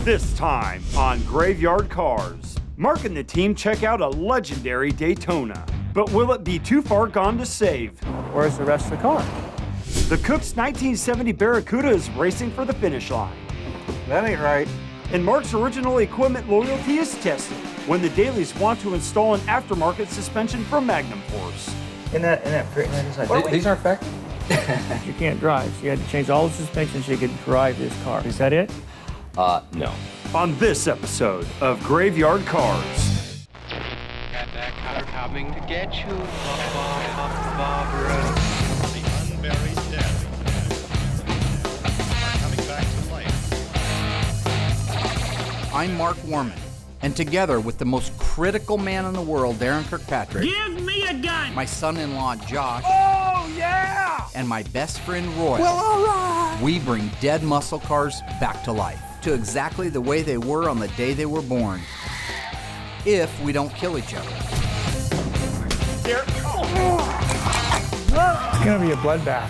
This time on Graveyard Carz, Mark and the team check out a legendary Daytona. But will it be too far gone to save? Where's the rest of the car? The Cook's 1970 Barracuda is racing for the finish line. That ain't right. And Mark's original equipment loyalty is tested when the dailies want to install an aftermarket suspension from Magnum Force. These aren't factory? You can't drive, so you had to change all the suspensions so you could drive this car. Is that it? No. On this episode of Graveyard Carz. Got that car coming to get you, Barbara. The unburied dead are coming back to life. I'm Mark Warman, and together with the most critical man in the world, Darren Kirkpatrick. Give me a gun! My son-in-law, Josh. Oh, yeah! And my best friend, Roy. Well, all right! We bring dead muscle cars back to life, to exactly the way they were on the day they were born. If we don't kill each other. It's gonna be a bloodbath.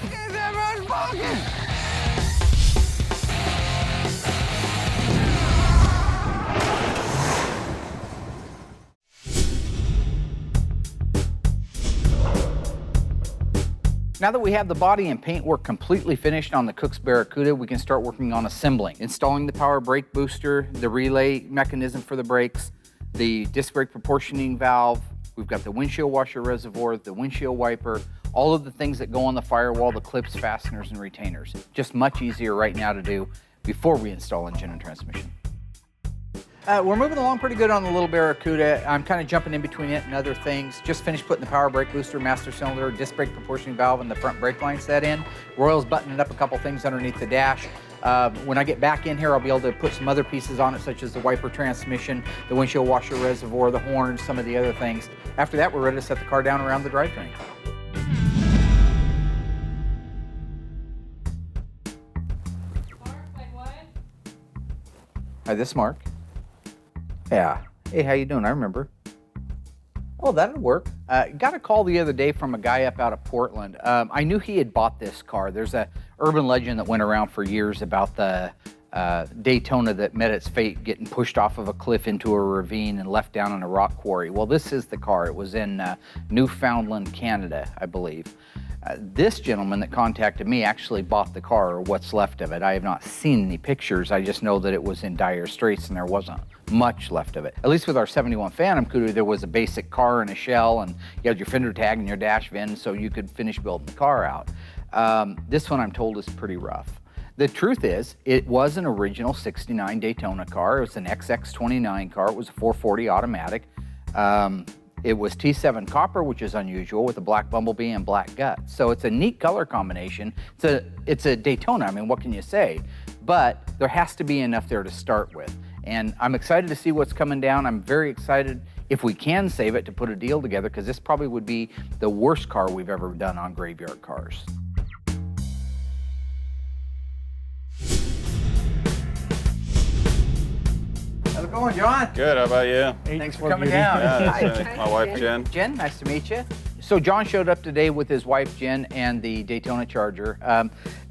Now that we have the body and paint work completely finished on the Cook's Barracuda, we can start working on assembling, installing the power brake booster, the relay mechanism for the brakes, the disc brake proportioning valve. We've got the windshield washer reservoir, the windshield wiper, all of the things that go on the firewall, the clips, fasteners, and retainers. Just much easier right now to do before we install engine and transmission. We're moving along pretty good on the little Barracuda. I'm kind of jumping in between it and other things. Just finished putting the power brake booster, master cylinder, disc brake proportioning valve, and the front brake line set in. Royal's buttoning up a couple things underneath the dash. When I get back in here, I'll be able to put some other pieces on it, such as the wiper transmission, the windshield washer reservoir, the horns, some of the other things. After that, we're ready to set the car down around the drivetrain. Hi, this is Mark. Yeah. Hey, how you doing? I remember. Oh, that'll work. Got a call the other day from a guy up out of Portland. I knew he had bought this car. There's a urban legend that went around for years about the Daytona that met its fate getting pushed off of a cliff into a ravine and left down in a rock quarry. Well, this is the car. It was in Newfoundland, Canada, I believe. This gentleman that contacted me actually bought the car, or what's left of it. I have not seen any pictures. I just know that it was in dire straits and there wasn't much left of it. At least with our 71 Phantom Cuda, there was a basic car and a shell, and you had your fender tag and your dash VIN, so you could finish building the car out. This one, I'm told, is pretty rough. The truth is, it was an original 69 Daytona car. It was an XX29 car. It was a 440 automatic. It was T7 copper, which is unusual, with a black bumblebee and black gut. So it's a neat color combination. It's a Daytona, I mean, what can you say? But there has to be enough there to start with. And I'm excited to see what's coming down. I'm very excited, if we can save it, to put a deal together, because this probably would be the worst car we've ever done on Graveyard Carz. How's it going, John? Good, how about you? Thanks for coming down. Yeah, that's my wife, Jen. Jen, nice to meet you. So John showed up today with his wife, Jen, and the Daytona Charger.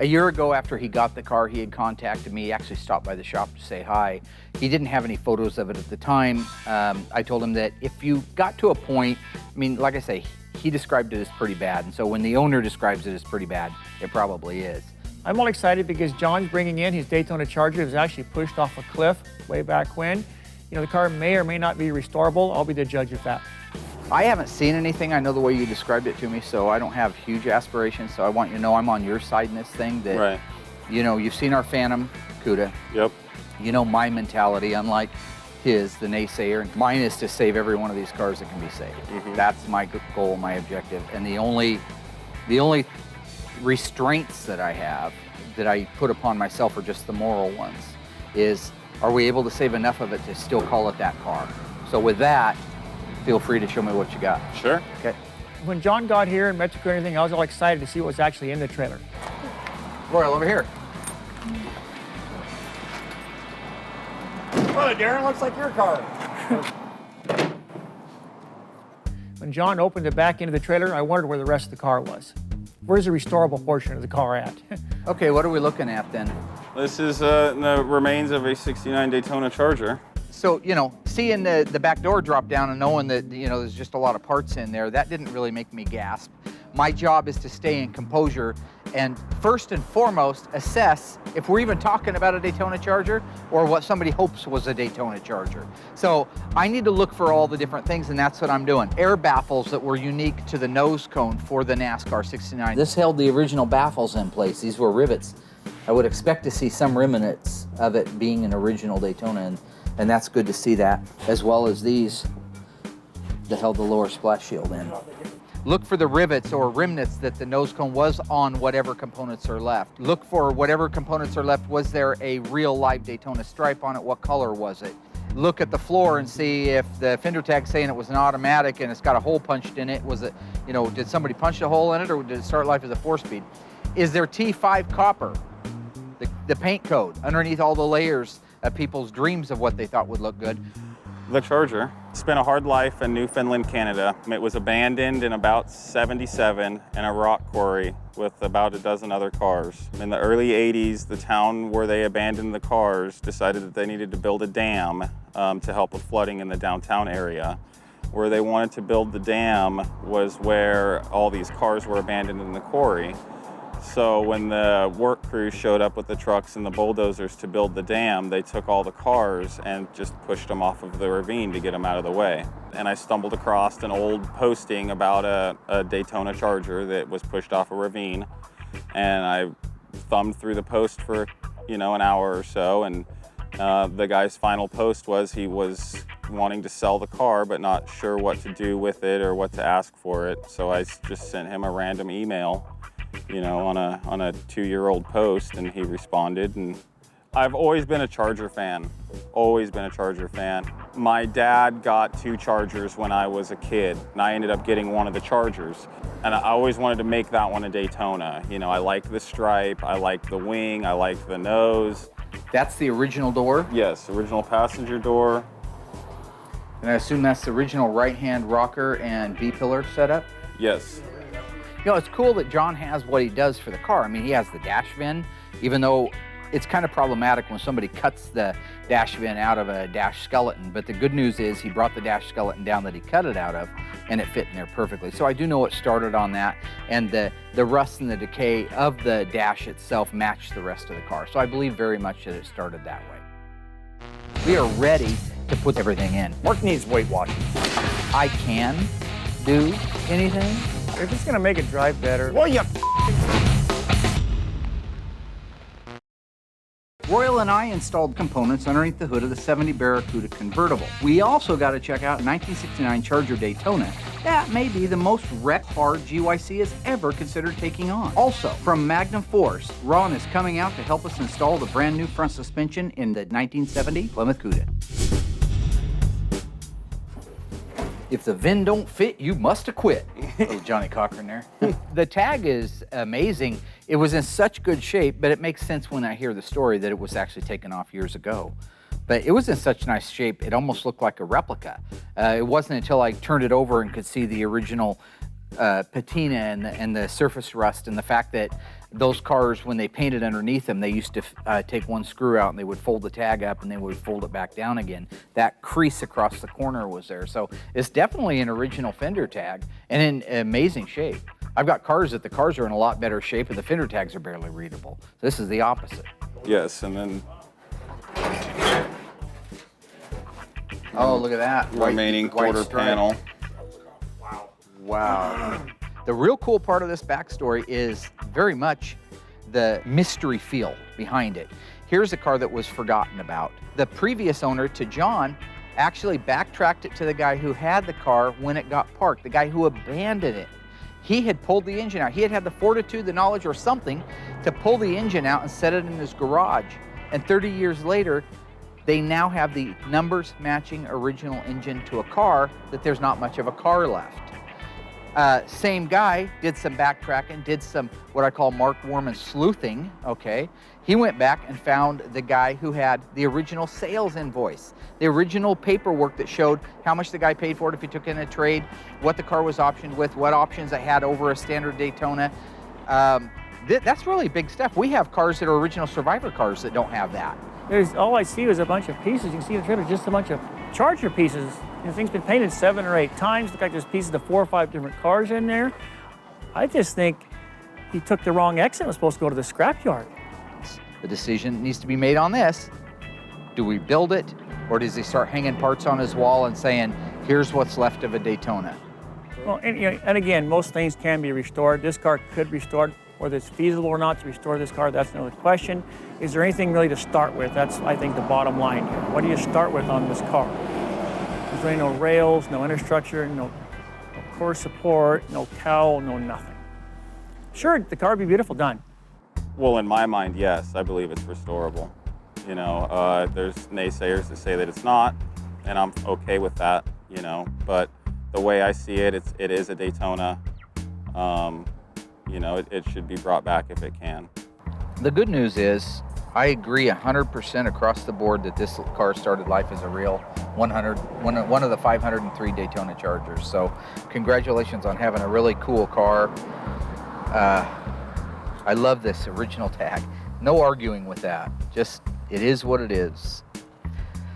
A year ago, after he got the car, he had contacted me. He actually stopped by the shop to say hi. He didn't have any photos of it at the time. I told him that if you got to a point, I mean, like I say, he described it as pretty bad. And so when the owner describes it as pretty bad, it probably is. I'm all excited because John's bringing in his Daytona Charger. It was actually pushed off a cliff way back when. You know, the car may or may not be restorable. I'll be the judge of that. I haven't seen anything. I know the way you described it to me, so I don't have huge aspirations. So I want you to know I'm on your side in this thing. That, right. You know, you've seen our Phantom Cuda. Yep. You know my mentality, unlike his, the naysayer. Mine is to save every one of these cars that can be saved. Mm-hmm. That's my goal, my objective. And the only restraints that I have, that I put upon myself, are just the moral ones, is, are we able to save enough of it to still call it that car? So with that, feel free to show me what you got. Sure. Okay. When John got here and met you and everything, I was all excited to see what was actually in the trailer. Royal, over here. Well, Darren, looks like your car. When John opened the back end of the trailer, I wondered where the rest of the car was. Where's the restorable portion of the car at? Okay, what are we looking at then? This is the remains of a '69 Daytona Charger. So, you know, seeing the back door drop down and knowing that, you know, there's just a lot of parts in there, that didn't really make me gasp. My job is to stay in composure and first and foremost assess if we're even talking about a Daytona Charger or what somebody hopes was a Daytona Charger. So I need to look for all the different things, and that's what I'm doing. Air baffles that were unique to the nose cone for the NASCAR 69. This held the original baffles in place. These were rivets. I would expect to see some remnants of it being an original Daytona, and that's good to see that, as well as these that held the lower splash shield in. Look for the rivets or remnants that the nose cone was on whatever components are left. Look for whatever components are left. Was there a real live Daytona stripe on it? What color was it? Look at the floor and see if the fender tag's saying it was an automatic and it's got a hole punched in it. Was it, you know, did somebody punch a hole in it, or did it start life as a 4-speed? Is there T5 copper, the paint code, underneath all the layers of people's dreams of what they thought would look good? The Charger spent a hard life in Newfoundland, Canada. It was abandoned in about '77 in a rock quarry with about a dozen other cars. In the early '80s, the town where they abandoned the cars decided that they needed to build a dam to help with flooding in the downtown area. Where they wanted to build the dam was where all these cars were abandoned in the quarry. So when the work crew showed up with the trucks and the bulldozers to build the dam, they took all the cars and just pushed them off of the ravine to get them out of the way. And I stumbled across an old posting about a Daytona Charger that was pushed off a ravine. And I thumbed through the post for, you know, an hour or so. And the guy's final post was he was wanting to sell the car, but not sure what to do with it or what to ask for it. So I just sent him a random email, you know, on a 2-year-old post, and he responded. And I've always been a Charger fan, always been a Charger fan. My dad got 2 Chargers when I was a kid, and I ended up getting one of the Chargers. And I always wanted to make that one a Daytona. You know, I like the stripe, I like the wing, I like the nose. That's the original door? Yes, original passenger door. And I assume that's the original right-hand rocker and B-pillar setup? Yes. You know, it's cool that John has what he does for the car. I mean, he has the dash vent, even though it's kind of problematic when somebody cuts the dash vent out of a dash skeleton. But the good news is he brought the dash skeleton down that he cut it out of, and it fit in there perfectly. So I do know it started on that, and the rust and the decay of the dash itself matched the rest of the car. So I believe very much that it started that way. We are ready to put everything in. Mark needs weight washing. I can do anything. If it's gonna make it drive better. Well, you Royal and I installed components underneath the hood of the 70 Barracuda convertible. We also got to check out 1969 Charger Daytona. That may be the most wreck hard GYC has ever considered taking on. Also, from Magnum Force, Ron is coming out to help us install the brand new front suspension in the 1970 Plymouth Cuda. If the VIN don't fit, you must have quit. Little Johnny Cochran there. The tag is amazing. It was in such good shape, but it makes sense when I hear the story that it was actually taken off years ago. But it was in such nice shape, it almost looked like a replica. It wasn't until I turned it over and could see the original patina and the surface rust, and the fact that those cars, when they painted underneath them, they used to take one screw out and they would fold the tag up and they would fold it back down again. That crease across the corner was there. So it's definitely an original fender tag and in amazing shape. I've got cars that the cars are in a lot better shape and the fender tags are barely readable. So this is the opposite. Yes, and then Oh, look at that. remaining quarter stripe. panel. Wow. The real cool part of this backstory is very much the mystery feel behind it. Here's a car that was forgotten about. The previous owner to John actually backtracked it to the guy who had the car when it got parked, the guy who abandoned it. He had pulled the engine out. He had had the fortitude, the knowledge, or something to pull the engine out and set it in his garage. And 30 years later, they now have the numbers matching original engine to a car that there's not much of a car left. Same guy did some backtracking, did some what I call Mark Worman sleuthing, okay? He went back and found the guy who had the original sales invoice, the original paperwork that showed how much the guy paid for it if he took in a trade, what the car was optioned with, what options it had over a standard Daytona. That's really big stuff. We have cars that are original Survivor cars that don't have that. All I see is a bunch of pieces. You can see the trailer, just a bunch of charger pieces. The thing's been painted 7 or 8 times. Look like there's pieces of 4 or 5 different cars in there. I just think he took the wrong exit. Was supposed to go to the scrapyard. The decision needs to be made on this. Do we build it, or does he start hanging parts on his wall and saying, here's what's left of a Daytona? Well, and again, most things can be restored. This car could be restored. Whether it's feasible or not to restore this car, that's another question. Is there anything really to start with? That's, I think, the bottom line here. What do you start with on this car? There's really no rails, no infrastructure, no core support, no cowl, no nothing. Sure, the car would be beautiful done. Well, in my mind, yes, I believe it's restorable. You know, there's naysayers that say that it's not, and I'm okay with that, you know, but the way I see it, it is a Daytona. You know, it should be brought back if it can. The good news is, I agree 100% across the board that this car started life as a real one of the 503 Daytona Chargers. So congratulations on having a really cool car. I love this original tag. No arguing with that. Just, it is what it is.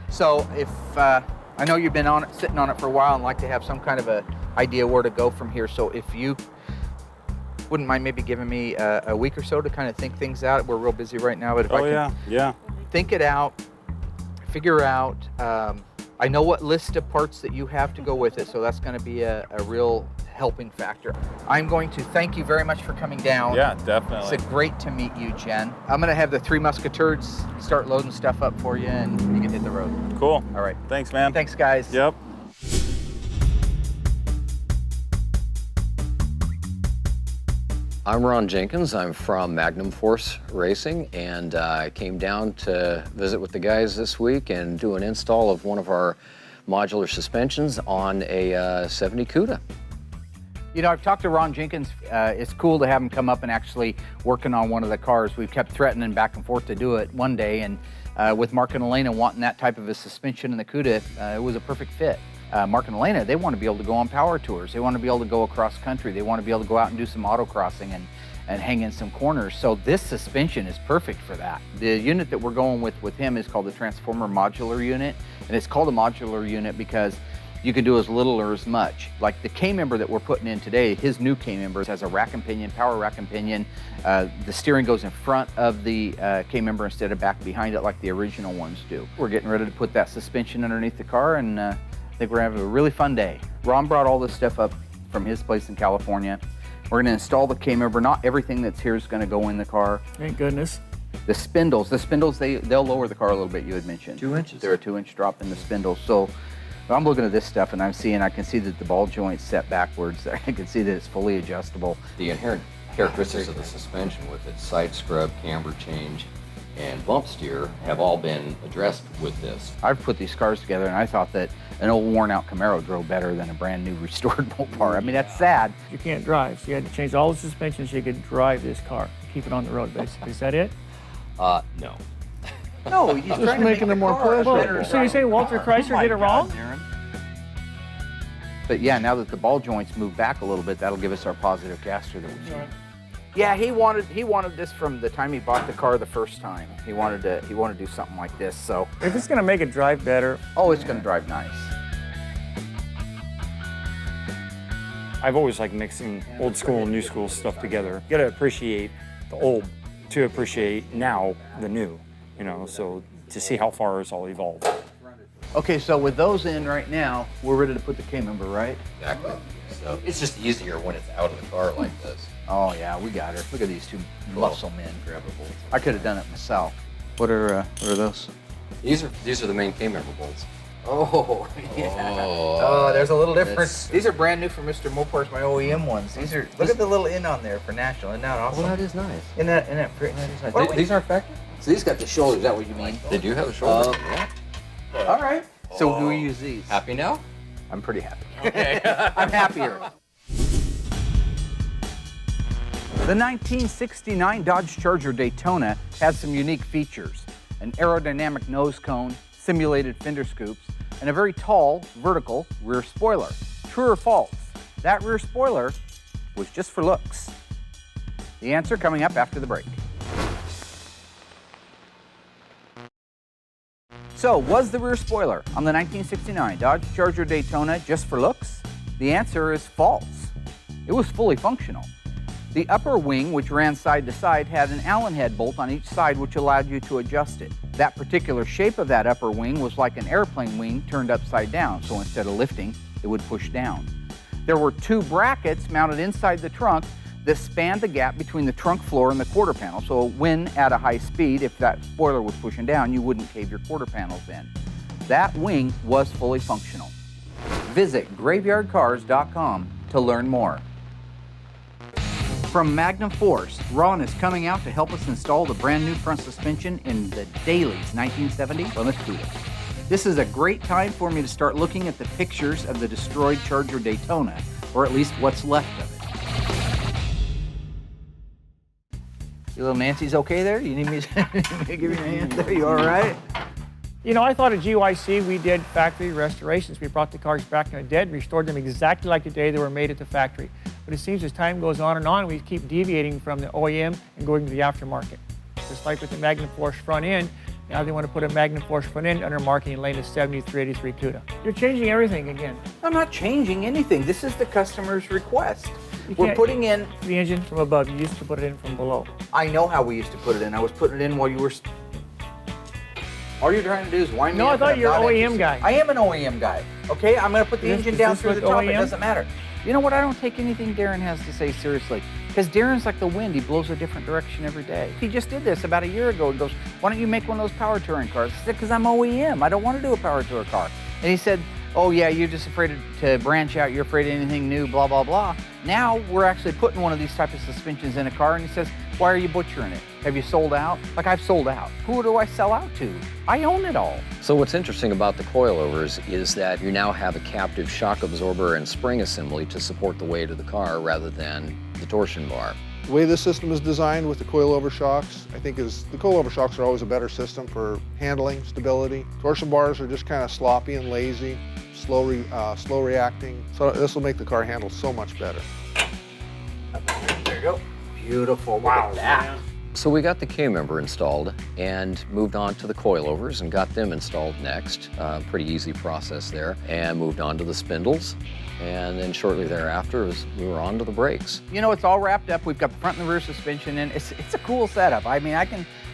So if, I know you've been on it, sitting on it for a while and like to have some kind of a idea where to go from here. So if you wouldn't mind maybe giving me a week or so to kind of think things out. We're real busy right now, but if I can yeah. think it out, figure out, I know what list of parts that you have to go with it, so that's going to be a real helping factor. I'm going to thank you very much for coming down. Yeah, definitely. It's great to meet you, Jen. I'm going to have the 3 Musketeers start loading stuff up for you, and you can hit the road. Cool. All right. Thanks, man. Thanks, guys. Yep. I'm Ron Jenkins. I'm from Magnum Force Racing, and I came down to visit with the guys this week and do an install of one of our modular suspensions on a 70 CUDA. You know, I've talked to Ron Jenkins. It's cool to have him come up and actually working on one of the cars. We've kept threatening back and forth to do it one day, and with Mark and Elena wanting that type of a suspension in the CUDA, it was a perfect fit. Mark and Elena, they want to be able to go on power tours. They want to be able to go across country. They want to be able to go out and do some autocrossing and hang in some corners. So this suspension is perfect for that. The unit that we're going with him is called the Transformer Modular Unit. And it's called a modular unit because you can do as little or as much. Like the Kmember that we're putting in today, his new Kmember has a rack and pinion, power rack and pinion. The steering goes in front of the Kmember instead of back behind it like the original ones do. We're getting ready to put that suspension underneath the car, and I think we're gonna have a really fun day. Ron brought all this stuff up from his place in California. We're gonna install the Kmember. Not everything that's here is gonna go in the car. Thank goodness. The spindles, they'll lower the car a little bit, you had mentioned. 2 inches. They're a 2-inch drop in the spindles. So I'm looking at this stuff and I can see that the ball joint's set backwards. I can see that it's fully adjustable. The inherent characteristics of the suspension with its side scrub, camber change, and bump steer have all been addressed with this. I've put these cars together and I thought that an old worn out Camaro drove better than a brand new restored Mopar. I mean, that's sad. You can't drive, so you had to change all the suspensions so you could drive this car, keep it on the road, basically. Is that it? No. No, he's trying to make making it more better. So you say Walter Chrysler did it wrong? But yeah, now that the ball joints move back a little bit, that'll give us our positive caster that we need. Right. Yeah, he wanted this from the time he bought the car the first time. He wanted to do something like this. So If it's gonna make it drive better, it's going to drive nice. I've always liked mixing old school and new school stuff together. You gotta appreciate the old to appreciate now the new, you know, so to see how far it's all evolved. Okay, so with those in right now, we're ready to put the Kmember, right? Exactly. So it's just easier when it's out of the car like this. Oh yeah, we got her. Look at these two muscle men. I could have done it myself. What are those? These are the main Kmember bolts. Oh, yeah. Oh, there's a little difference. These are brand new for Mr. Mopars, my OEM ones. These are, look at the little in on there for National. Isn't that awesome? Well, that is nice. Isn't that pretty? That is nice. These aren't factory? So these got the shoulders, is that what you mean? They do have a shoulder. Yeah. All right. So do we use these? Happy now? I'm pretty happy. Okay. I'm happier. The 1969 Dodge Charger Daytona had some unique features: an aerodynamic nose cone, simulated fender scoops, and a very tall, vertical rear spoiler. True or false? That rear spoiler was just for looks. The answer coming up after the break. So, was the rear spoiler on the 1969 Dodge Charger Daytona just for looks? The answer is false. It was fully functional. The upper wing, which ran side to side, had an Allen head bolt on each side which allowed you to adjust it. That particular shape of that upper wing was like an airplane wing turned upside down, so instead of lifting, it would push down. There were 2 brackets mounted inside the trunk that spanned the gap between the trunk floor and the quarter panel, so when at a high speed, if that spoiler was pushing down, you wouldn't cave your quarter panels in. That wing was fully functional. Visit graveyardcars.com to learn more. From Magnum Force, Ron is coming out to help us install the brand new front suspension in the Dailies 1970 on the Cuda. This is a great time for me to start looking at the pictures of the destroyed Charger Daytona, or at least what's left of it. Your little Nancy's okay there? You need me to give you a hand there? You all right? You know, I thought at GYC we did factory restorations. We brought the cars back from the dead, restored them exactly like the day they were made at the factory. But it seems as time goes on, we keep deviating from the OEM and going to the aftermarket. Just like with the Magnum Force front end, now they want to put a Magnum Force front end under marketing lane of 7383 CUDA. You're changing everything again. I'm not changing anything. This is the customer's request. We're putting in the engine from above. You used to put it in from below. I know how we used to put it in. I was putting it in while you were... All you're trying to do is wind me up. No, I thought you were an OEM guy. I am an OEM guy, okay? I'm going to put the engine down through the top. It doesn't matter. You know what? I don't take anything Darren has to say seriously, because Darren's like the wind. He blows a different direction every day. He just did this about a year ago. He goes, why don't you make one of those power touring cars? I said, because I'm OEM. I don't want to do a power tour car. And he said, oh yeah, you're just afraid to branch out. You're afraid of anything new, blah, blah, blah. Now we're actually putting one of these type of suspensions in a car, and he says, why are you butchering it? Have you sold out? Like, I've sold out. Who do I sell out to? I own it all. So what's interesting about the coilovers is that you now have a captive shock absorber and spring assembly to support the weight of the car rather than the torsion bar. The way this system is designed with the coilover shocks, I think is the coilover shocks are always a better system for handling, stability. Torsion bars are just kind of sloppy and lazy, slow reacting. So this will make the car handle so much better. There you go. Beautiful. Wow. Look at that. So we got the Kmember installed and moved on to the coilovers and got them installed next. Pretty easy process there. And moved on to the spindles. And then shortly thereafter, we were on to the brakes. You know, it's all wrapped up. We've got the front and the rear suspension in. It's a cool setup. I mean, I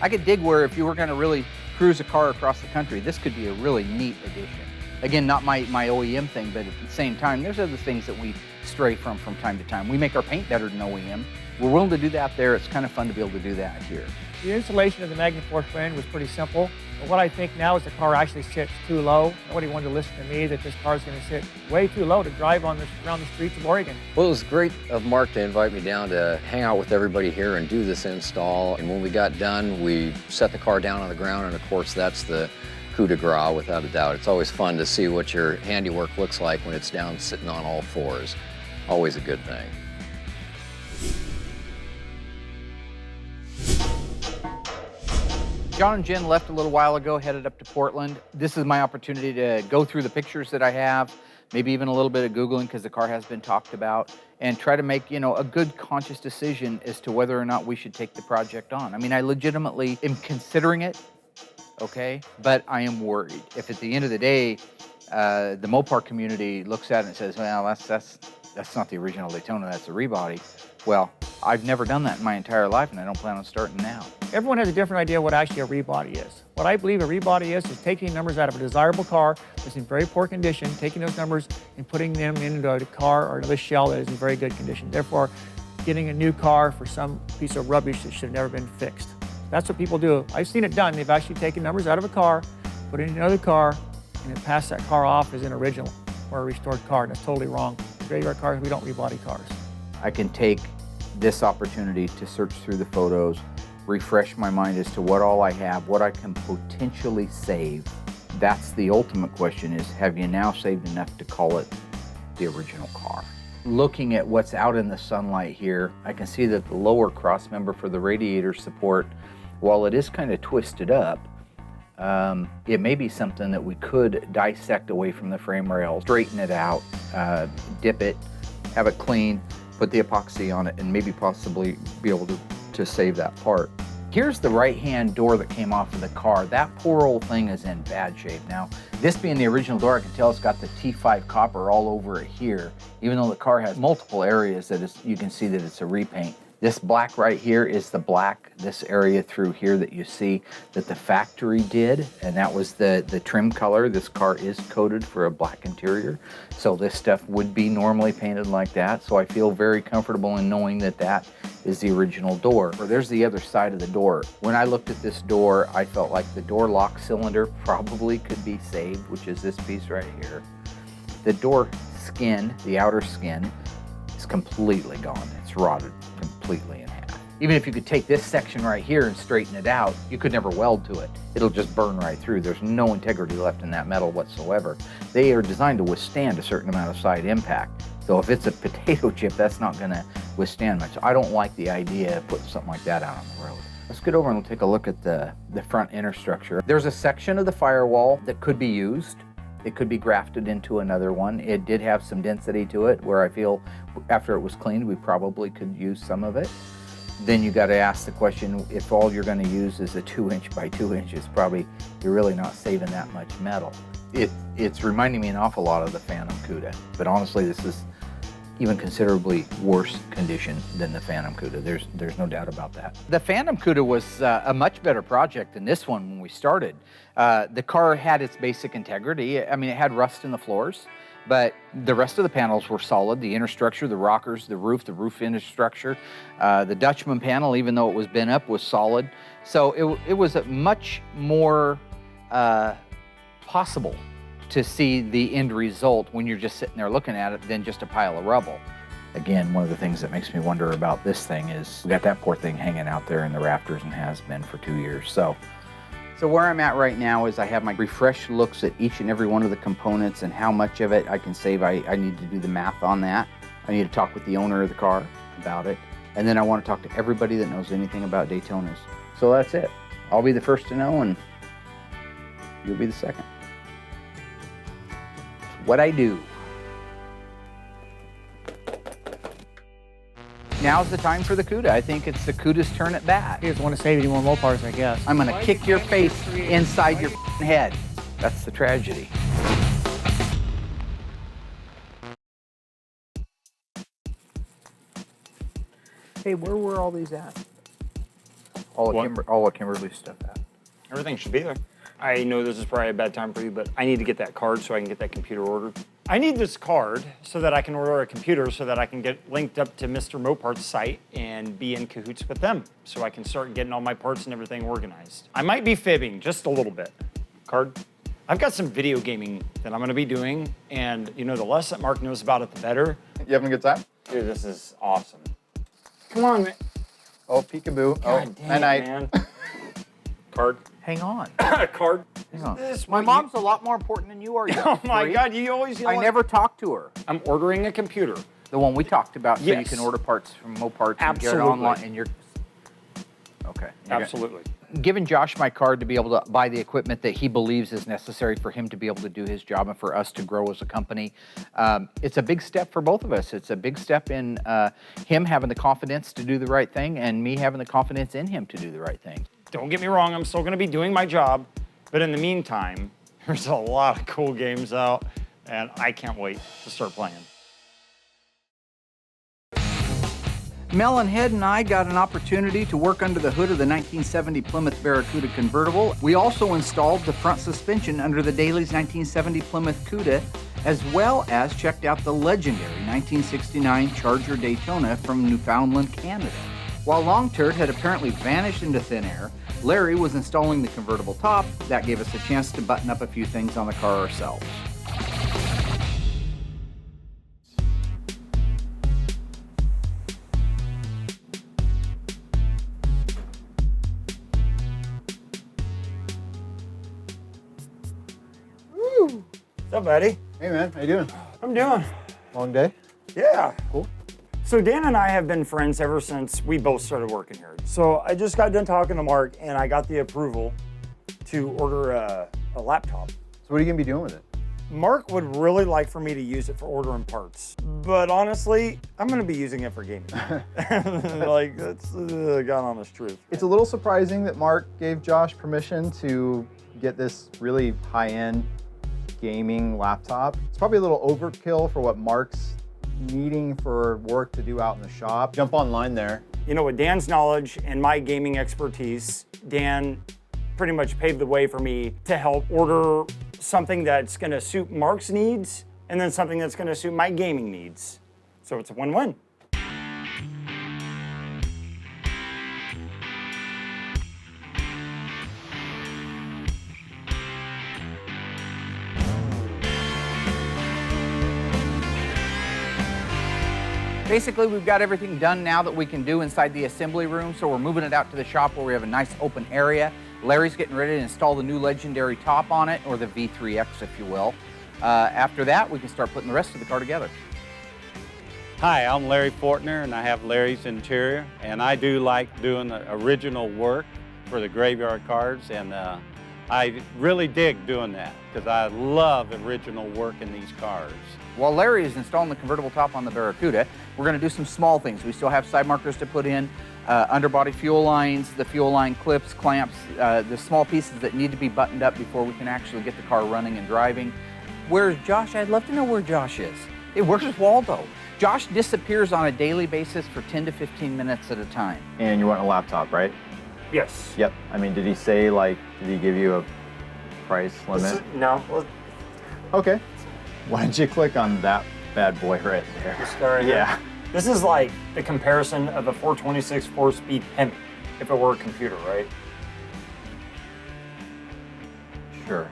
could dig where if you were going to really cruise a car across the country, this could be a really neat addition. Again, not my OEM thing, but at the same time, there's other things that we stray from time to time. We make our paint better than OEM. We're willing to do that there. It's kind of fun to be able to do that here. The installation of the Magnum Force brand was pretty simple. But what I think now is the car actually sits too low. Nobody wanted to listen to me that this car is going to sit way too low to drive around the streets of Oregon. Well, it was great of Mark to invite me down to hang out with everybody here and do this install. And when we got done, we set the car down on the ground, and of course, that's the coup de grace, without a doubt. It's always fun to see what your handiwork looks like when it's down sitting on all fours. Always a good thing. John and Jen left a little while ago, headed up to Portland. This is my opportunity to go through the pictures that I have, maybe even a little bit of Googling because the car has been talked about, and try to make, you know, a good conscious decision as to whether or not we should take the project on. I mean, I legitimately am considering it, okay, but I am worried. If at the end of the day, the Mopar community looks at it and says, well, that's not the original Daytona, that's a rebody. Well, I've never done that in my entire life, and I don't plan on starting now. Everyone has a different idea what actually a rebody is. What I believe a rebody is taking numbers out of a desirable car that's in very poor condition, taking those numbers and putting them into a car or another shell that is in very good condition. Therefore, getting a new car for some piece of rubbish that should have never been fixed. That's what people do. I've seen it done. They've actually taken numbers out of a car, put it in another car, and then passed that car off as an original or a restored car. And that's totally wrong. Graveyard cars, we don't rebody cars. I can take this opportunity to search through the photos, refresh my mind as to what all I have, what I can potentially save. That's the ultimate question is, have you now saved enough to call it the original car? Looking at what's out in the sunlight here, I can see that the lower cross member for the radiator support, while it is kind of twisted up, it may be something that we could dissect away from the frame rail, straighten it out, dip it, have it clean, put the epoxy on it, and maybe possibly be able to save that part. Here's the right-hand door that came off of the car. That poor old thing is in bad shape. Now, this being the original door, I can tell it's got the T5 copper all over it here, even though the car has multiple areas that you can see that it's a repaint. This black right here is the black, this area through here that you see that the factory did, and that was the trim color. This car is coated for a black interior, so this stuff would be normally painted like that, so I feel very comfortable in knowing that that is the original door. Or there's the other side of the door. When I looked at this door, I felt like the door lock cylinder probably could be saved, which is this piece right here. The door skin, the outer skin, is completely gone. It's rotted completely in half. Even if you could take this section right here and straighten it out, you could never weld to it. It'll just burn right through. There's no integrity left in that metal whatsoever. They are designed to withstand a certain amount of side impact. So if it's a potato chip, that's not gonna withstand much. I don't like the idea of putting something like that out on the road. Let's get over and take a look at the front inner structure. There's a section of the firewall that could be used. It could be grafted into another one. It did have some density to it where I feel after it was cleaned, we probably could use some of it. Then you gotta ask the question, if all you're gonna use is a 2" by 2", probably you're really not saving that much metal. It's reminding me an awful lot of the Phantom Cuda, but honestly, this is even considerably worse condition than the Phantom Cuda. There's no doubt about that. The Phantom Cuda was a much better project than this one when we started. The car had its basic integrity. I mean, it had rust in the floors, but the rest of the panels were solid. The inner structure, the rockers, the roof inner structure, the Dutchman panel, even though it was bent up, was solid. So it was a much more possible to see the end result when you're just sitting there looking at it than just a pile of rubble. Again, one of the things that makes me wonder about this thing is we got that poor thing hanging out there in the rafters and has been for 2 years. So where I'm at right now is I have my refreshed looks at each and every one of the components and how much of it I can save. I need to do the math on that. I need to talk with the owner of the car about it. And then I want to talk to everybody that knows anything about Daytonas. So that's it. I'll be the first to know and you'll be the second. What I do. Now's the time for the Cuda. I think it's the Cuda's turn at bat. You just want to save any more Mopars, I guess. I'm gonna kick your face inside your head. That's the tragedy. Hey, where were all these at? All of Kimberly's stuff at. Everything should be there. I know this is probably a bad time for you, but I need to get that card so I can get that computer ordered. I need this card so that I can order a computer so that I can get linked up to Mr. Mopart's site and be in cahoots with them so I can start getting all my parts and everything organized. I might be fibbing just a little bit. Card? I've got some video gaming that I'm gonna be doing, and you know, the less that Mark knows about it, the better. You having a good time? Dude, this is awesome. Come on, man. Oh, peekaboo. God dang it, man. Card? Hang on. Card? Hang on. This My mom's a lot more important than you are. Oh my God, you always yell I never talked to her. I'm ordering a computer. The one we talked about, so you Yes. can order parts from Moparts and get it Absolutely. online, and you're... Okay. Absolutely. Giving Josh my card to be able to buy the equipment that he believes is necessary for him to be able to do his job and for us to grow as a company, it's a big step for both of us. It's a big step in him having the confidence to do the right thing and me having the confidence in him to do the right thing. Don't get me wrong, I'm still gonna be doing my job, but in the meantime, there's a lot of cool games out, and I can't wait to start playing. Mel and Head and I got an opportunity to work under the hood of the 1970 Plymouth Barracuda convertible. We also installed the front suspension under the Daly's 1970 Plymouth Cuda, as well as checked out the legendary 1969 Charger Daytona from Newfoundland, Canada. While Long Turd had apparently vanished into thin air, Larry was installing the convertible top. That gave us a chance to button up a few things on the car ourselves. What's up, buddy? Hey man, how you doing? I'm doing. Long day? Yeah. Cool. So Dan and I have been friends ever since we both started working here. So I just got done talking to Mark, and I got the approval to order a laptop. So what are you gonna be doing with it? Mark would really like for me to use it for ordering parts, but honestly, I'm gonna be using it for gaming. Like, that's the God honest truth. It's a little surprising that Mark gave Josh permission to get this really high-end gaming laptop. It's probably a little overkill for what Mark's needing for work to do out in the shop. Jump online there. You know, with Dan's knowledge and my gaming expertise, Dan pretty much paved the way for me to help order something that's gonna suit Mark's needs and then something that's gonna suit my gaming needs. So it's a win-win. Basically, we've got everything done now that we can do inside the assembly room, so we're moving it out to the shop where we have a nice open area. Larry's getting ready to install the new Legendary top on it, or the V3X, if you will. After that, we can start putting the rest of the car together. Hi, I'm Larry Fortner, and I have Larry's Interior, and I do like doing the original work for the graveyard cars, and I really dig doing that because I love original work in these cars. While Larry is installing the convertible top on the Barracuda, we're going to do some small things. We still have side markers to put in, underbody fuel lines, the fuel line clips, clamps, the small pieces that need to be buttoned up before we can actually get the car running and driving. Where's Josh? I'd love to know where Josh is. Hey, where's Waldo? Josh disappears on a daily basis for 10 to 15 minutes at a time. And you want a laptop, right? Yes. Yep. I mean, did he say, like, did he give you a price limit? No. Okay. Why don't you click on that bad boy right there? This guy right here? Yeah. This is like the comparison of a 426 4-speed Hemi, if it were a computer, right? Sure.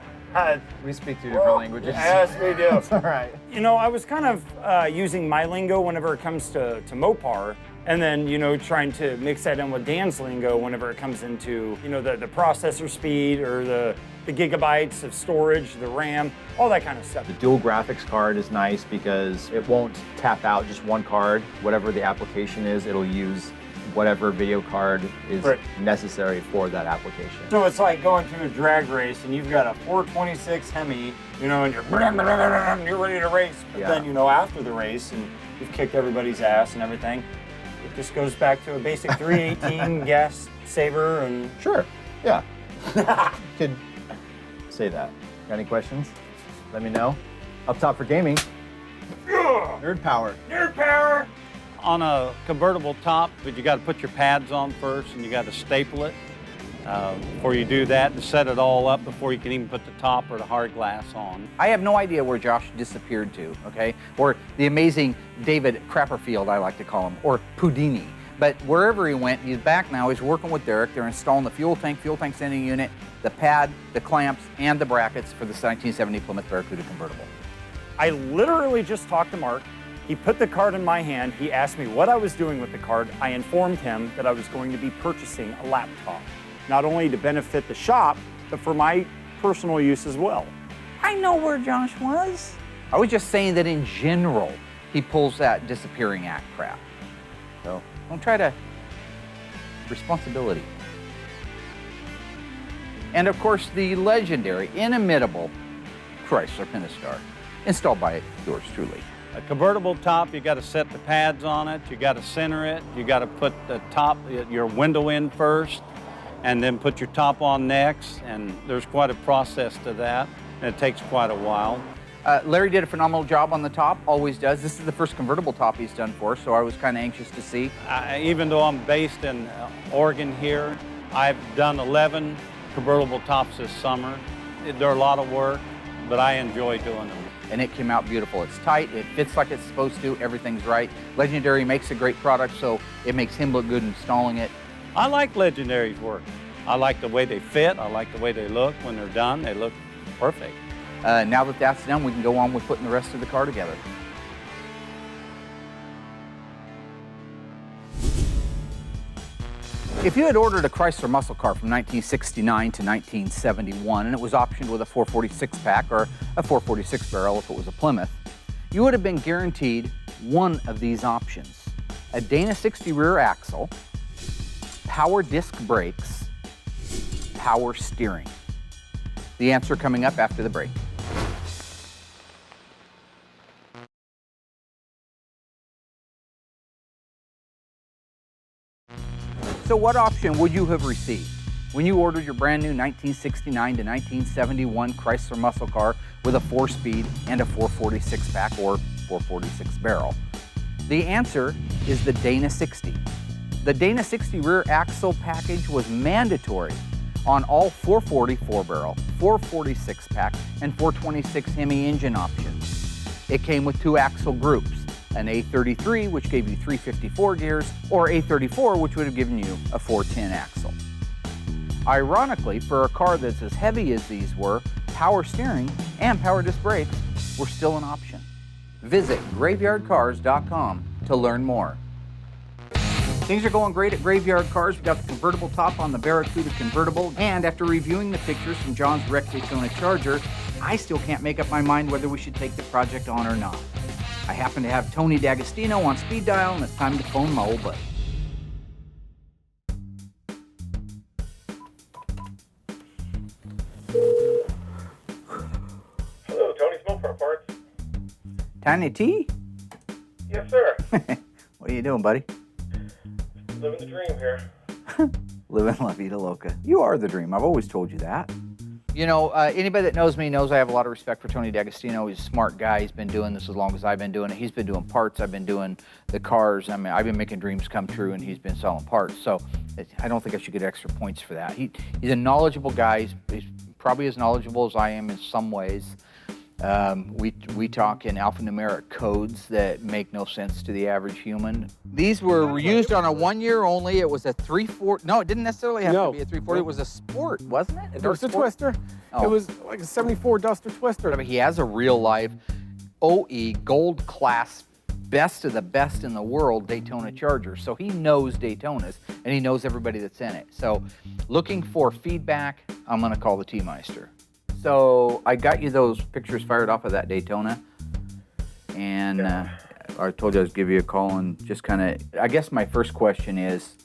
We speak two Well, different languages. Yes, we do. That's all right. You know, I was kind of using my lingo whenever it comes to Mopar, and then, you know, trying to mix that in with Dan's lingo whenever it comes into, you know, the processor speed or the gigabytes of storage, the RAM, all that kind of stuff. The dual graphics card is nice because it won't tap out just one card. Whatever the application is, it'll use whatever video card is necessary for that application. So it's like going to a drag race and you've got a 426 Hemi, you know, and you're ready to race. But then, you know, after the race and you've kicked everybody's ass and everything, it just goes back to a basic 318 gas saver and... Sure, yeah. Could say that. Got any questions? Let me know. Up top for gaming. Nerd power. Nerd power! On a convertible top, but you got to put your pads on first, and you got to staple it before you do that to set it all up before you can even put the top or the hard glass on. I have no idea where Josh disappeared to, okay? Or the amazing David Crapperfield, I like to call him, or Pudini. But wherever he went, he's back now. He's working with Derek. They're installing the fuel tank sending unit, the pad, the clamps, and the brackets for the 1970 Plymouth Barracuda convertible. I literally just talked to Mark. He put the card in my hand. He asked me what I was doing with the card. I informed him that I was going to be purchasing a laptop, not only to benefit the shop, but for my personal use as well. I know where Josh was. I was just saying that in general, he pulls that disappearing act crap. So don't try to... responsibility. And of course, the legendary, inimitable Chrysler Pentastar, installed by yours truly. A convertible top, you got to set the pads on it, you got to center it, you got to put the top, your window in first, and then put your top on next, and there's quite a process to that, and it takes quite a while. Larry did a phenomenal job on the top, always does. This is the first convertible top he's done for us, so I was kind of anxious to see. Even though I'm based in Oregon here, I've done 11 convertible tops this summer. They're a lot of work, but I enjoy doing them. And it came out beautiful. It's tight, it fits like it's supposed to, everything's right. Legendary makes a great product, so it makes him look good installing it. I like Legendary's work. I like the way they fit, I like the way they look when they're done. They look perfect. Now that that's done, we can go on with putting the rest of the car together. If you had ordered a Chrysler muscle car from 1969 to 1971 and it was optioned with a 446 pack or a 446 barrel if it was a Plymouth, you would have been guaranteed one of these options: a Dana 60 rear axle, power disc brakes, power steering. The answer coming up after the break. So what option would you have received when you ordered your brand new 1969 to 1971 Chrysler muscle car with a 4-speed and a 446 pack or 446 barrel? The answer is the Dana 60. The Dana 60 rear axle package was mandatory on all 440 4-barrel, 446 pack, and 426 Hemi engine options. It came with 2 axle groups, an A33, which gave you 354 gears, or A34, which would have given you a 410 axle. Ironically, for a car that's as heavy as these were, power steering and power disc brakes were still an option. Visit graveyardcars.com to learn more. Things are going great at Graveyard Cars. We've got the convertible top on the Barracuda convertible, and after reviewing the pictures from John's wrecked Daytona Charger, I still can't make up my mind whether we should take the project on or not. I happen to have Tony D'Agostino on speed dial, and it's time to phone my old buddy. Hello, Tony Smoke Front Parts. Tiny T? Yes, sir. What are you doing, buddy? Living the dream here. Living La Vida Loca. You are the dream. I've always told you that. You know, anybody that knows me knows I have a lot of respect for Tony D'Agostino. He's a smart guy. He's been doing this as long as I've been doing it. He's been doing parts. I've been doing the cars. I mean, I've been making dreams come true, and he's been selling parts. So I don't think I should get extra points for that. He's a knowledgeable guy. He's probably as knowledgeable as I am in some ways. We talk in alphanumeric codes that make no sense to the average human. These were used on a 1-year only. It was a 340. No, it didn't necessarily have to be a 340. It was a sport, wasn't it? It was a Twister. Oh. It was like a 74 Duster Twister. But he has a real life OE gold class, best of the best in the world Daytona Charger. So he knows Daytonas, and he knows everybody that's in it. So looking for feedback, I'm going to call the T-Meister. So I got you those pictures fired off of that Daytona, and I told you I was give you a call and just kind of, I guess my first question is,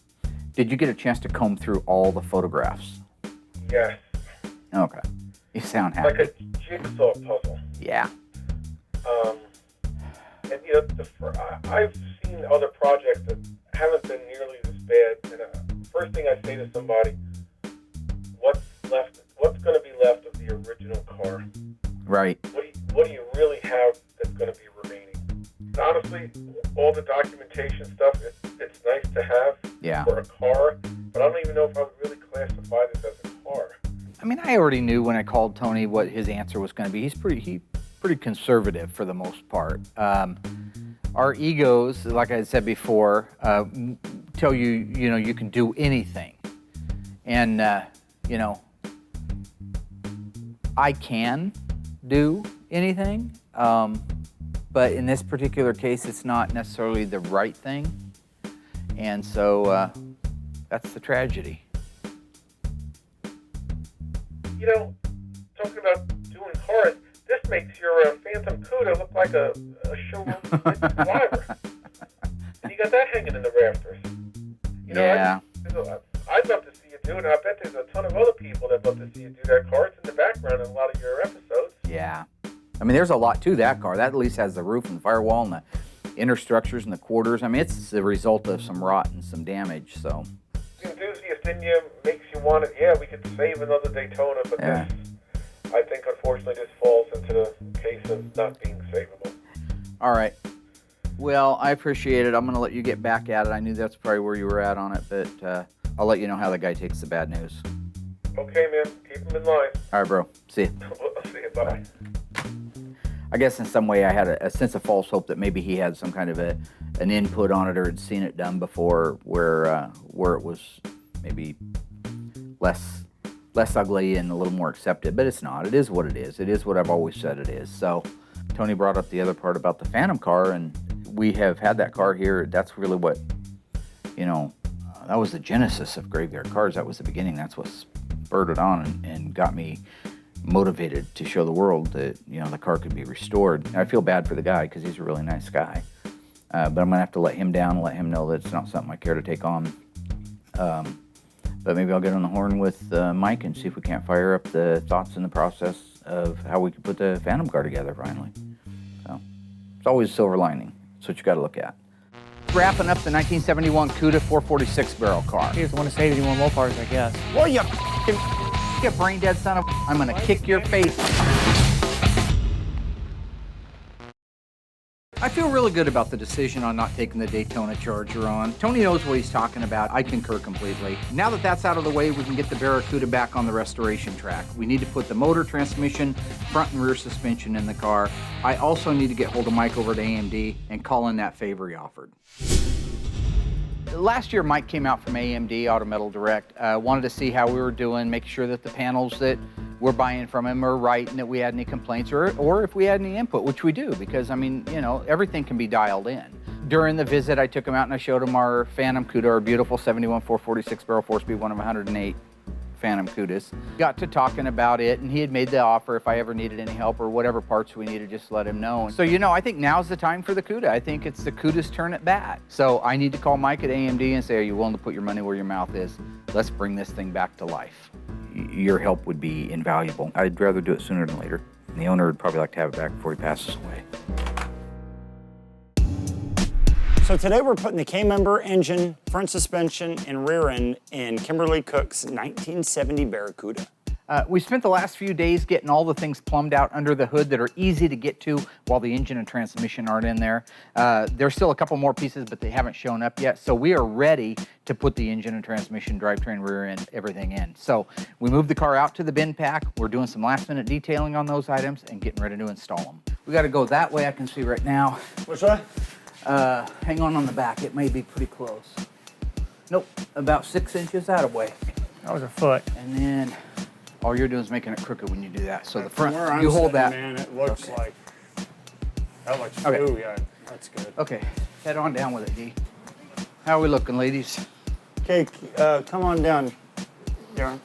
did you get a chance to comb through all the photographs? Yes. Okay. You sound happy. Like a jigsaw puzzle. Yeah. And you know, I've seen other projects that haven't been nearly this bad. And first thing I say to somebody, what's going to be left of the original car? Right. What do you really have that's going to be remaining? And honestly, all the documentation stuff, it's nice to have for a car, but I don't even know if I would really classify this as a car. I mean, I already knew when I called Tony what his answer was going to be. He's pretty conservative for the most part. Our egos, like I said before, tell you, you can do anything. And, I can do anything, but in this particular case, it's not necessarily the right thing. And so that's the tragedy. You know, talking about doing cars, this makes your Phantom Cuda look like a showroom driver. And you got that hanging in the rafters. You know, yeah. I'd love to see you do it, and I bet there's a ton of other people that'd love to see you do that car. It's in the background in a lot of your episodes. Yeah. I mean, there's a lot to that car. That at least has the roof and the firewall and the inner structures and the quarters. I mean, it's the result of some rot and some damage, so. The enthusiast in you makes you want it. Yeah, we could save another Daytona, but this, I think, unfortunately, this falls into the case of not being savable. All right. Well, I appreciate it. I'm going to let you get back at it. I knew that's probably where you were at on it, but I'll let you know how the guy takes the bad news. Okay, man. Keep him in line. All right, bro. See ya. See you. Bye. I guess in some way I had a sense of false hope that maybe he had some kind of an input on it or had seen it done before where it was maybe less ugly and a little more accepted, but it's not. It is what it is. It is what I've always said it is. So Tony brought up the other part about the Phantom car, and we have had that car here. That's really what, that was the genesis of Graveyard Cars. That was the beginning. That's what spurred it on and got me motivated to show the world that, the car could be restored. And I feel bad for the guy because he's a really nice guy. But I'm going to have to let him down and let him know that it's not something I care to take on. But maybe I'll get on the horn with Mike and see if we can't fire up the thoughts in the process of how we could put the Phantom car together finally. So it's always a silver lining. That's what you got to look at. wrapping up the 1971 CUDA 446 barrel car. He doesn't want to save any more Mopars, I guess. Well, you brain dead son of I'm gonna kick your face. I feel really good about the decision on not taking the Daytona Charger on. Tony knows what he's talking about. I concur completely. Now that that's out of the way, we can get the Barracuda back on the restoration track. We need to put the motor, transmission, front and rear suspension in the car. I also need to get hold of Mike over at AMD and call in that favor he offered. Last year, Mike came out from AMD, Auto Metal Direct, wanted to see how we were doing, make sure that the panels that we're buying from him are right and that we had any complaints or if we had any input, which we do, because, I mean, you know, everything can be dialed in. During the visit, I took him out and I showed him our Phantom CUDA, our beautiful 71 446 barrel 4-speed, one of 108 Phantom CUDAs. Got to talking about it, and he had made the offer if I ever needed any help or whatever parts we needed, just let him know. So, you know, I think now's the time for the CUDA. I think it's the CUDA's turn at bat. So I need to call Mike at AMD and say, are you willing to put your money where your mouth is? Let's bring this thing back to life. Your help would be invaluable. I'd rather do it sooner than later. And the owner would probably like to have it back before he passes away. So today we're putting the Kmember engine, front suspension, and rear end in Kimberly Cook's 1970 Barracuda. We spent the last few days getting all the things plumbed out under the hood that are easy to get to while the engine and transmission aren't in there. There's still a couple more pieces, but they haven't shown up yet. So we are ready to put the engine and transmission, drivetrain, rear end, everything in. So we moved the car out to the bin pack. We're doing some last minute detailing on those items and getting ready to install them. We got to go that way, I can see right now. Which way? Hang on the back. It may be pretty close. Nope, about 6 inches out of way. That was a foot. And then all you're doing is making it crooked when you do that. So the front, Where I'm you hold sitting, that. Man, it looks like, that looks, Okay. ooh, yeah, that's good. Okay, head on down with it, D. How are we looking, ladies? Okay, come on down, Darren.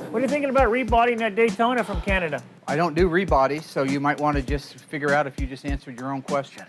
What are you thinking about rebodying that Daytona from Canada? I don't do rebodies, so you might want to just figure out if you just answered your own question.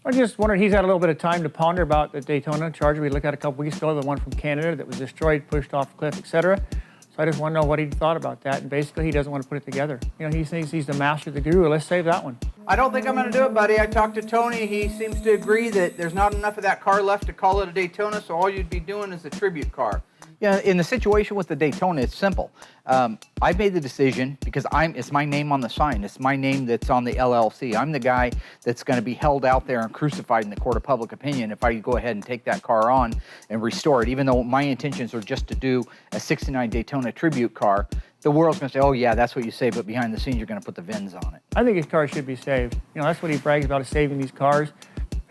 I just wondered, he's had a little bit of time to ponder about the Daytona Charger we looked at a couple weeks ago, the one from Canada that was destroyed, pushed off a cliff, etc. So I just want to know what he thought about that. And basically, he doesn't want to put it together. You know, he thinks he's the master, the guru. Let's save that one. I don't think I'm going to do it, buddy. I talked to Tony. He seems to agree that there's not enough of that car left to call it a Daytona, so all you'd be doing is a tribute car. Yeah, in the situation with the Daytona, it's simple. I've made the decision because it's my name on the sign. It's my name that's on the LLC. I'm the guy that's going to be held out there and crucified in the court of public opinion if I go ahead and take that car on and restore it. Even though my intentions are just to do a 69 Daytona tribute car, the world's going to say, oh yeah, that's what you say, but behind the scenes, you're going to put the VINs on it. I think his car should be saved. You know, that's what he brags about, is saving these cars.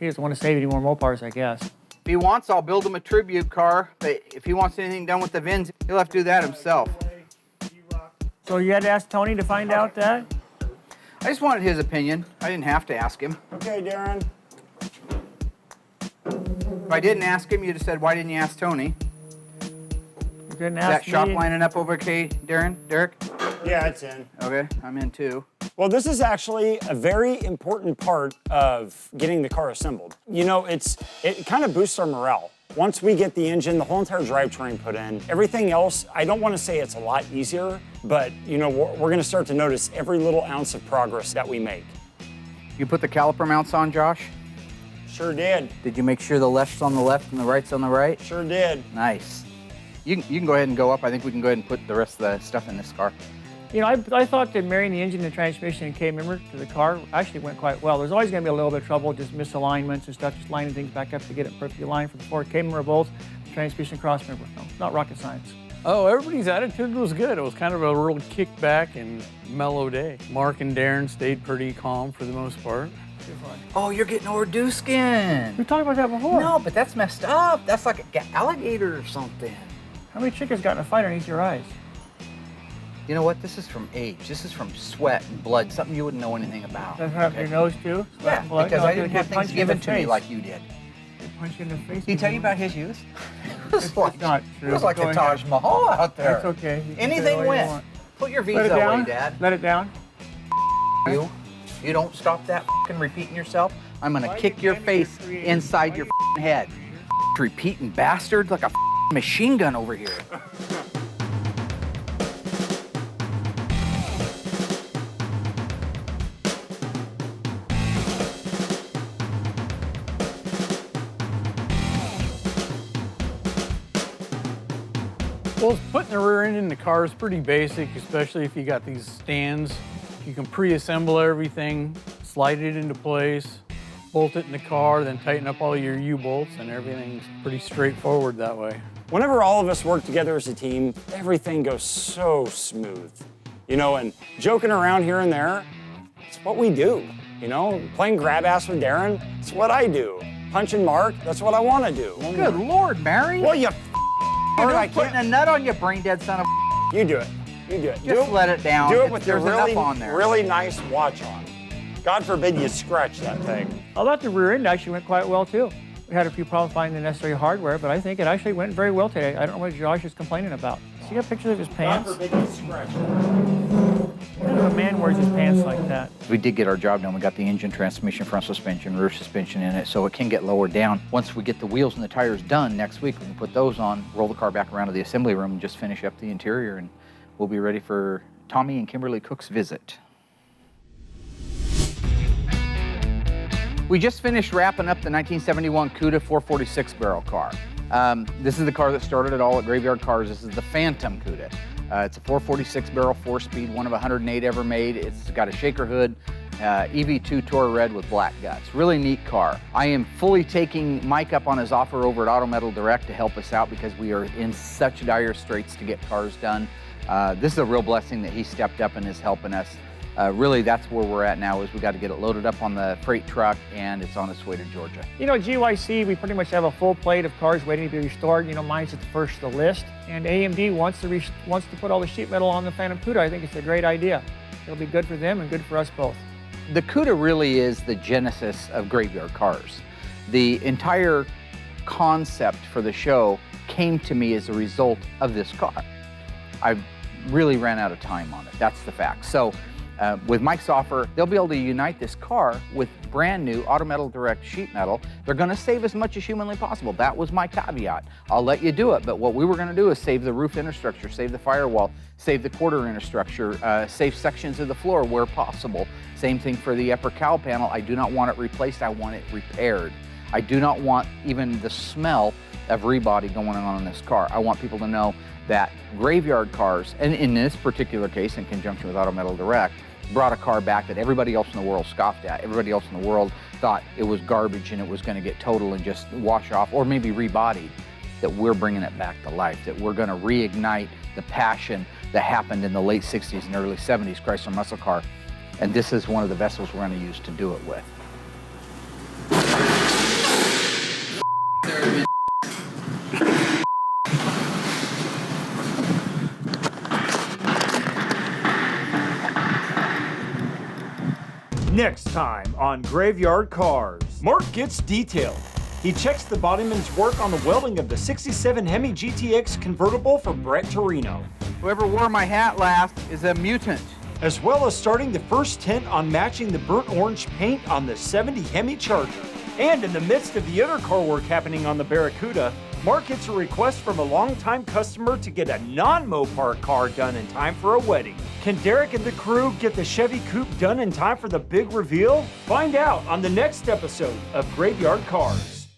He doesn't want to save any more Mopars, I guess. If he wants, I'll build him a tribute car, but if he wants anything done with the VINs, he'll have to do that himself. So you had to ask Tony to find out that? I just wanted his opinion. I didn't have to ask him. Okay, Darren. If I didn't ask him, you'd have said, why didn't you ask Tony? You didn't Is ask that shop me. lining up over, okay, Derek? Yeah, it's in. Okay, I'm in too. Well, this is actually a very important part of getting the car assembled. You know, it kind of boosts our morale. Once we get the engine, the whole entire drivetrain put in, everything else, I don't want to say it's a lot easier, but, you know, we're going to start to notice every little ounce of progress that we make. You put the caliper mounts on, Josh? Sure did. Did you make sure the left's on the left and the right's on the right? Sure did. Nice. You can go ahead and go up. I think we can go ahead and put the rest of the stuff in this car. You know, I thought that marrying the engine and transmission and Kmember to the car actually went quite well. There's always going to be a little bit of trouble, just misalignments and stuff, just lining things back up to get it perfectly aligned for the Ford Kmember bolts, transmission crossmember. No, not rocket science. Oh, everybody's attitude was good. It was kind of a real kickback and mellow day. Mark and Darren stayed pretty calm for the most part. Oh, you're getting Ordu skin. We talked about that before. No, but that's messed up. That's like an alligator or something. How many chickens got in a fight underneath your eyes? You know what? This is from age. This is from sweat and blood, something you wouldn't know anything about. Does it have your nose too? Yeah, because I didn't have things given to me face. like you did. Punch you in the face. Did he tell you about his youth? It's not true. It was like Go the Taj ahead. Mahal out there. That's okay. You can say Anything what you went. want. Put your Let visa it down. away, Dad. Let it down. You don't stop that f***ing repeating yourself, I'm gonna kick your face inside your f***ing head. Repeating bastard, like a f***ing machine gun over here. Well, putting the rear end in the car is pretty basic, especially if you got these stands. You can pre-assemble everything, slide it into place, bolt it in the car, then tighten up all your U-bolts, and everything's pretty straightforward that way. Whenever all of us work together as a team, everything goes so smooth. You know, and joking around here and there, it's what we do. You know, playing grab ass with Darren, it's what I do. Punching Mark, that's what I want to do. Good Lord, Mary. Well, you You're putting a nut on you, brain dead son of You do it. You do it. Just let it down. Do it with your There's really, enough on there. really nice watch on. God forbid you scratch that thing. I thought the rear end actually went quite well too. We had a few problems finding the necessary hardware, but I think it actually went very well today. I don't know what Josh is complaining about. See, you got pictures of his pants? God forbid you scratch that. What kind of a man wears his pants like that? We did get our job done. We got the engine, transmission, front suspension, rear suspension in it, so it can get lowered down. Once we get the wheels and the tires done next week, we can put those on, roll the car back around to the assembly room, and just finish up the interior, and we'll be ready for Tommy and Kimberly Cook's visit. We just finished wrapping up the 1971 Cuda 446 barrel car. This is the car that started it all at Graveyard Cars. This is the Phantom Cuda. It's a 446 barrel, 4-speed, one of 108 ever made. It's got a shaker hood, EV2 Tour Red with black guts. Really neat car. I am fully taking Mike up on his offer over at Auto Metal Direct to help us out because we are in such dire straits to get cars done. This is a real blessing that he stepped up and is helping us. Really, that's where we're at now, is we got to get it loaded up on the freight truck, and it's on its way to Georgia. You know, GYC, we pretty much have a full plate of cars waiting to be restored. You know, mine's at the first of the list. And AMD wants to put all the sheet metal on the Phantom Cuda. I think it's a great idea. It'll be good for them and good for us both. The Cuda really is the genesis of Graveyard Cars. The entire concept for the show came to me as a result of this car. I really ran out of time on it, that's the fact. So with Mike's offer, they'll be able to unite this car with brand new Auto Metal Direct sheet metal. They're gonna save as much as humanly possible. That was my caveat. I'll let you do it, but what we were gonna do is save the roof infrastructure, save the firewall, save the quarter infrastructure, save sections of the floor where possible. Same thing for the upper cowl panel. I do not want it replaced, I want it repaired. I do not want even the smell of rebody going on in this car. I want people to know that Graveyard Cars, and in this particular case, in conjunction with Auto Metal Direct, brought a car back that everybody else in the world scoffed at. Everybody else in the world thought it was garbage and it was going to get total and just wash off, or maybe rebodied. That we're bringing it back to life, that we're going to reignite the passion that happened in the late 60s and early 70s Chrysler muscle car. And this is one of the vessels we're going to use to do it with. Next time on Graveyard Cars, Mark gets detailed. He checks the bodyman's work on the welding of the 67 Hemi GTX convertible for Brett Torino. Whoever wore my hat last is a mutant. As well as starting the first tint on matching the burnt orange paint on the 70 Hemi Charger. And in the midst of the other car work happening on the Barracuda, Mark gets a request from a longtime customer to get a non-Mopar car done in time for a wedding. Can Derek and the crew get the Chevy Coupe done in time for the big reveal? Find out on the next episode of Graveyard Cars.